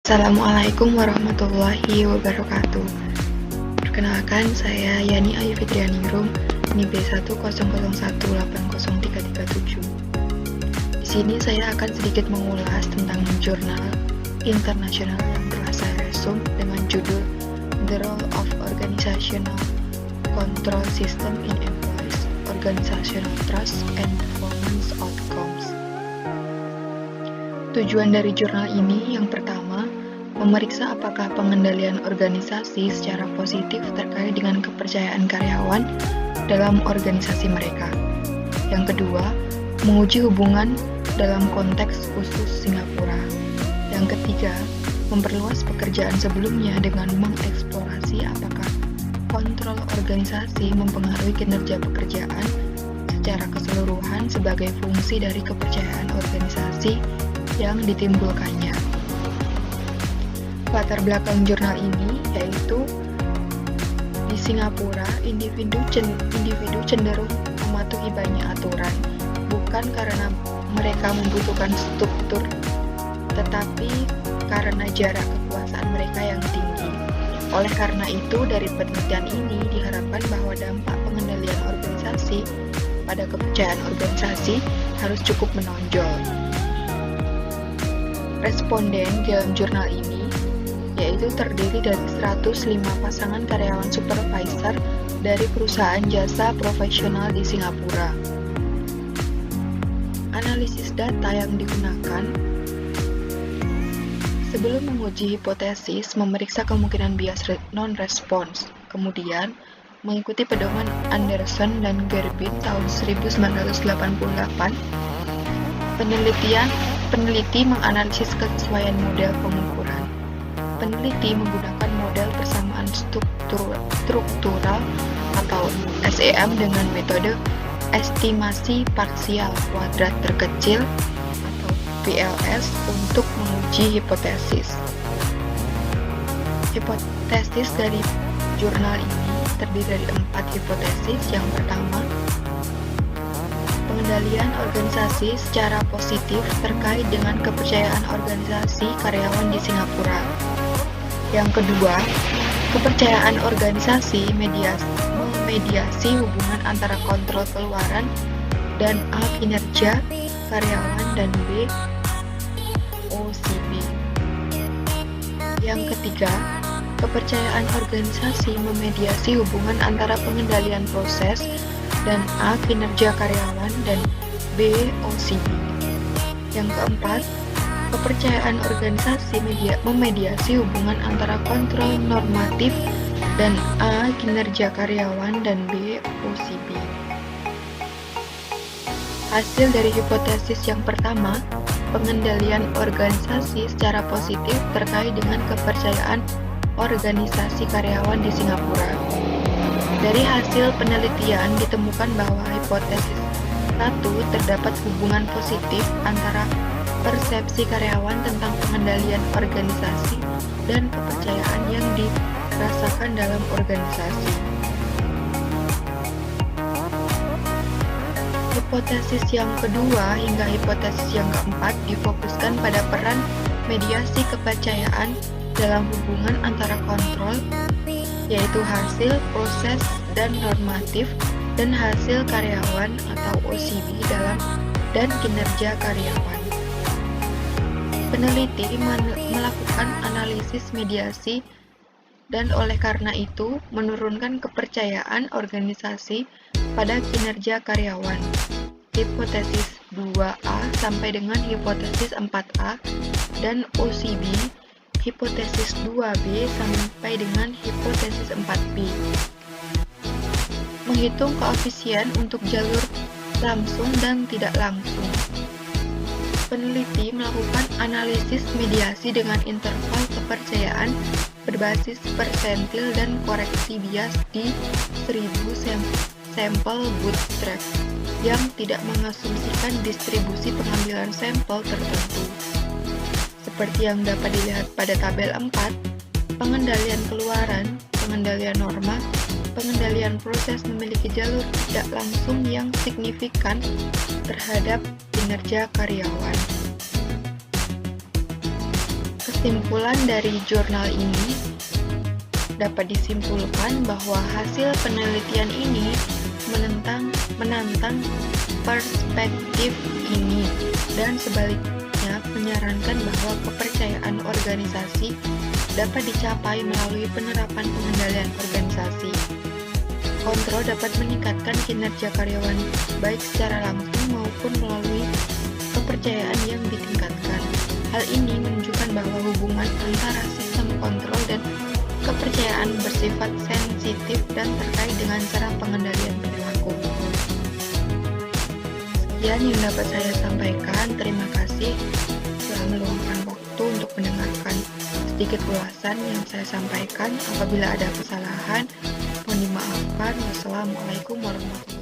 Assalamualaikum warahmatullahi wabarakatuh. Perkenalkan, saya Yani Ayu Fitrianirum, NIB 100180337. Di sini saya akan sedikit mengulas tentang jurnal internasional yang telah saya resum dengan judul The Role of Organizational Control System in Employees, Organizational Trust and Performance Outcomes. Tujuan dari jurnal ini yang pertama, memeriksa apakah pengendalian organisasi secara positif terkait dengan kepercayaan karyawan dalam organisasi mereka. Yang kedua, menguji hubungan dalam konteks khusus Singapura. Yang ketiga, memperluas pekerjaan sebelumnya dengan mengeksplorasi apakah kontrol organisasi mempengaruhi kinerja pekerjaan secara keseluruhan sebagai fungsi dari kepercayaan organisasi yang ditimbulkannya. Latar belakang jurnal ini yaitu di Singapura, individu cenderung mematuhi banyak aturan, bukan karena mereka membutuhkan struktur, tetapi karena jarak kekuasaan mereka yang tinggi. Oleh karena itu, dari penelitian ini diharapkan bahwa dampak pengendalian organisasi pada kepercayaan organisasi harus cukup menonjol. Responden dalam jurnal ini yaitu terdiri dari 105 pasangan karyawan supervisor dari perusahaan jasa profesional di Singapura. Analisis data yang digunakan sebelum menguji hipotesis memeriksa kemungkinan bias non-response, kemudian mengikuti pedoman Anderson dan Gerbin tahun 1988. Peneliti menganalisis kesesuaian model pengukuran. Peneliti menggunakan model persamaan struktural atau SEM dengan metode estimasi parsial kuadrat terkecil atau PLS untuk menguji hipotesis. Hipotesis dari jurnal ini terdiri dari 4 hipotesis. Yang pertama, pengendalian organisasi secara positif terkait dengan kepercayaan organisasi karyawan di Singapura. Yang kedua, kepercayaan organisasi memediasi hubungan antara kontrol keluaran dan A. kinerja karyawan dan B. OCB. Yang ketiga, kepercayaan organisasi memediasi hubungan antara pengendalian proses dan A. kinerja karyawan dan B. OCB. Yang keempat, kepercayaan organisasi memediasi hubungan antara kontrol normatif dan A. kinerja karyawan dan B. OCB. Hasil dari hipotesis yang pertama, pengendalian organisasi secara positif terkait dengan kepercayaan organisasi karyawan di Singapura. Dari hasil penelitian ditemukan bahwa hipotesis 1 terdapat hubungan positif antara persepsi karyawan tentang pengendalian organisasi dan kepercayaan yang dirasakan dalam organisasi. Hipotesis yang kedua hingga hipotesis yang keempat difokuskan pada peran mediasi kepercayaan dalam hubungan antara kontrol, yaitu hasil, proses, dan normatif, dan hasil karyawan atau OCB dan kinerja karyawan. Peneliti melakukan analisis mediasi dan oleh karena itu menurunkan kepercayaan organisasi pada kinerja karyawan. Hipotesis 2A sampai dengan hipotesis 4A dan OCB hipotesis 2B sampai dengan hipotesis 4B. Menghitung koefisien untuk jalur langsung dan tidak langsung. Peneliti melakukan analisis mediasi dengan interval kepercayaan berbasis persentil dan koreksi bias di 1000 sampel bootstrap yang tidak mengasumsikan distribusi pengambilan sampel tertentu. Seperti yang dapat dilihat pada tabel 4, pengendalian keluaran, pengendalian norma, pengendalian proses memiliki jalur tidak langsung yang signifikan terhadap kinerja karyawan. Kesimpulan dari jurnal ini dapat disimpulkan bahwa hasil penelitian ini menantang perspektif ini, dan sebaliknya menyarankan bahwa kepercayaan organisasi dapat dicapai melalui penerapan pengendalian organisasi. Kontrol dapat meningkatkan kinerja karyawan baik secara langsung maupun melalui kepercayaan yang ditingkatkan. Hal ini menunjukkan bahwa hubungan antara sistem kontrol dan kepercayaan bersifat sensitif dan terkait dengan cara pengendalian perilaku. Sekian yang dapat saya sampaikan. Terima kasih telah meluangkan waktu untuk mendengarkan sedikit ulasan yang saya sampaikan. Apabila ada kesalahan, mohon dimaafkan. Wassalamualaikum warahmatullahi wabarakatuh.